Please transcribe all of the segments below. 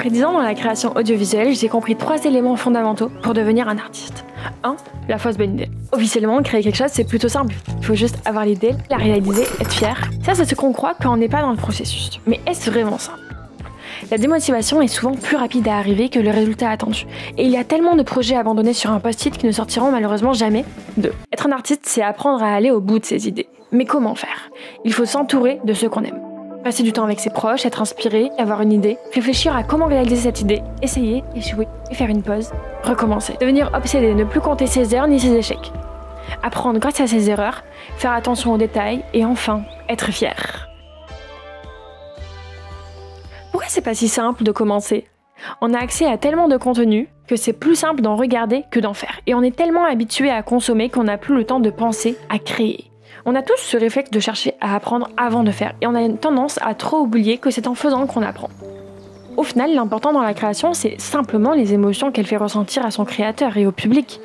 Après 10 ans dans la création audiovisuelle, j'ai compris 3 éléments fondamentaux pour devenir un artiste. 1. La fausse bonne idée. Officiellement, créer quelque chose, c'est plutôt simple. Il faut juste avoir l'idée, la réaliser, être fier. Ça, c'est ce qu'on croit quand on n'est pas dans le processus. Mais est-ce vraiment simple? La démotivation est souvent plus rapide à arriver que le résultat attendu. Et il y a tellement de projets abandonnés sur un post-it qui ne sortiront malheureusement jamais. 2. Être un artiste, c'est apprendre à aller au bout de ses idées. Mais comment faire? Il faut s'entourer de ceux qu'on aime. Passer du temps avec ses proches, être inspiré, avoir une idée, réfléchir à comment réaliser cette idée, essayer, échouer et faire une pause, recommencer. Devenir obsédé, ne plus compter ses heures ni ses échecs. Apprendre grâce à ses erreurs, faire attention aux détails et enfin, être fier. Pourquoi c'est pas si simple de commencer? On a accès à tellement de contenu que c'est plus simple d'en regarder que d'en faire. Et on est tellement habitué à consommer qu'on n'a plus le temps de penser à créer. On a tous ce réflexe de chercher à apprendre avant de faire, et on a une tendance à trop oublier que c'est en faisant qu'on apprend. Au final, l'important dans la création, c'est simplement les émotions qu'elle fait ressentir à son créateur et au public.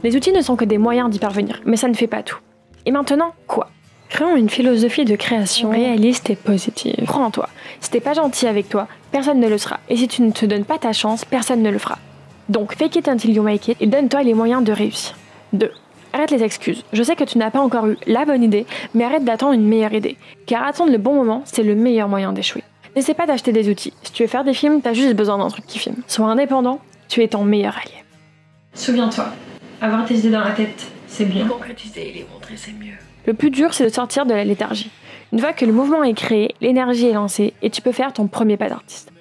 Les outils ne sont que des moyens d'y parvenir, mais ça ne fait pas tout. Et maintenant, quoi? Créons une philosophie de création réaliste et positive. Crois en toi. Si t'es pas gentil avec toi, personne ne le sera. Et si tu ne te donnes pas ta chance, personne ne le fera. Donc, fake it until you make it et donne-toi les moyens de réussir. 2. Arrête les excuses. Je sais que tu n'as pas encore eu la bonne idée, mais arrête d'attendre une meilleure idée. Car attendre le bon moment, c'est le meilleur moyen d'échouer. N'essaie pas d'acheter des outils. Si tu veux faire des films, t'as juste besoin d'un truc qui filme. Sois indépendant, tu es ton meilleur allié. Souviens-toi, avoir tes idées dans la tête, c'est bien. Concrétiser et les montrer, c'est mieux. Le plus dur, c'est de sortir de la léthargie. Une fois que le mouvement est créé, l'énergie est lancée et tu peux faire ton premier pas d'artiste.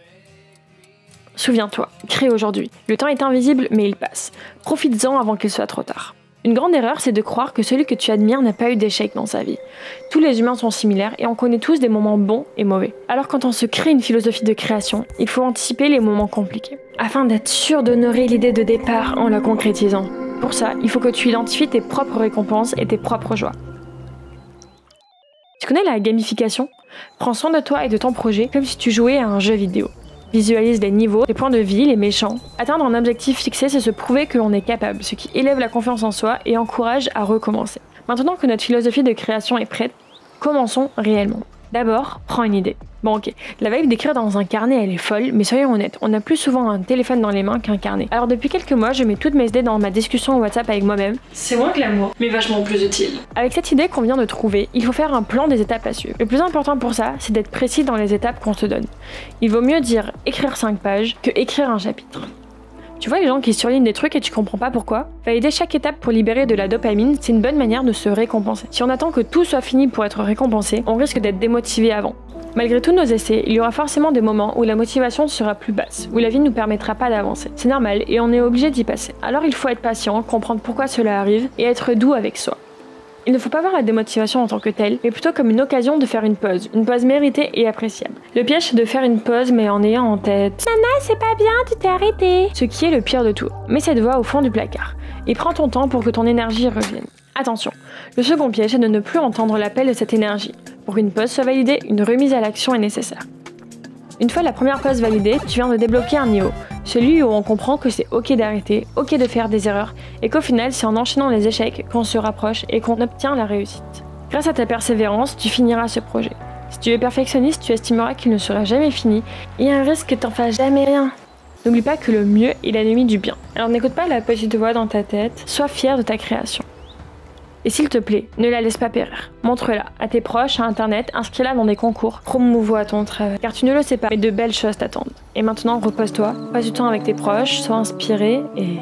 Souviens-toi, crée aujourd'hui. Le temps est invisible, mais il passe. Profites-en avant qu'il soit trop tard. Une grande erreur, c'est de croire que celui que tu admires n'a pas eu d'échec dans sa vie. Tous les humains sont similaires et on connaît tous des moments bons et mauvais. Alors quand on se crée une philosophie de création, il faut anticiper les moments compliqués, afin d'être sûr d'honorer l'idée de départ en la concrétisant. Pour ça, il faut que tu identifies tes propres récompenses et tes propres joies. Tu connais la gamification? Prends soin de toi et de ton projet comme si tu jouais à un jeu vidéo. Visualise les niveaux, les points de vie, les méchants. Atteindre un objectif fixé, c'est se prouver que l'on est capable, ce qui élève la confiance en soi et encourage à recommencer. Maintenant que notre philosophie de création est prête, commençons réellement. D'abord, prends une idée. Bon ok, la vibe d'écrire dans un carnet elle est folle, mais soyons honnêtes, on a plus souvent un téléphone dans les mains qu'un carnet. Alors depuis quelques mois, je mets toutes mes idées dans ma discussion WhatsApp avec moi-même. C'est moins glamour, mais vachement plus utile. Avec cette idée qu'on vient de trouver, il faut faire un plan des étapes à suivre. Le plus important pour ça, c'est d'être précis dans les étapes qu'on se donne. Il vaut mieux dire écrire 5 pages que écrire un chapitre. Tu vois les gens qui surlignent des trucs et tu comprends pas pourquoi? Valider chaque étape pour libérer de la dopamine, c'est une bonne manière de se récompenser. Si on attend que tout soit fini pour être récompensé, on risque d'être démotivé avant. Malgré tous nos essais, il y aura forcément des moments où la motivation sera plus basse, où la vie ne nous permettra pas d'avancer. C'est normal et on est obligé d'y passer. Alors il faut être patient, comprendre pourquoi cela arrive et être doux avec soi. Il ne faut pas voir la démotivation en tant que telle, mais plutôt comme une occasion de faire une pause méritée et appréciable. Le piège c'est de faire une pause mais en ayant en tête « Nana, c'est pas bien, tu t'es arrêtée !» Ce qui est le pire de tout. Mets cette voix au fond du placard et prends ton temps pour que ton énergie revienne. Attention, le second piège est de ne plus entendre l'appel de cette énergie. Pour qu'une pause soit validée, une remise à l'action est nécessaire. Une fois la première pause validée, tu viens de débloquer un niveau, celui où on comprend que c'est ok d'arrêter, ok de faire des erreurs, et qu'au final c'est en enchaînant les échecs qu'on se rapproche et qu'on obtient la réussite. Grâce à ta persévérance, tu finiras ce projet. Si tu es perfectionniste, tu estimeras qu'il ne sera jamais fini, et il y a un risque que t'en fasses jamais rien. N'oublie pas que le mieux est l'ennemi du bien. Alors n'écoute pas la petite voix dans ta tête, sois fier de ta création. Et s'il te plaît, ne la laisse pas périr. Montre-la à tes proches, à internet, inscris-la dans des concours, promouvois ton travail. Car tu ne le sais pas, mais de belles choses t'attendent. Et maintenant, repose-toi, passe du temps avec tes proches, sois inspiré et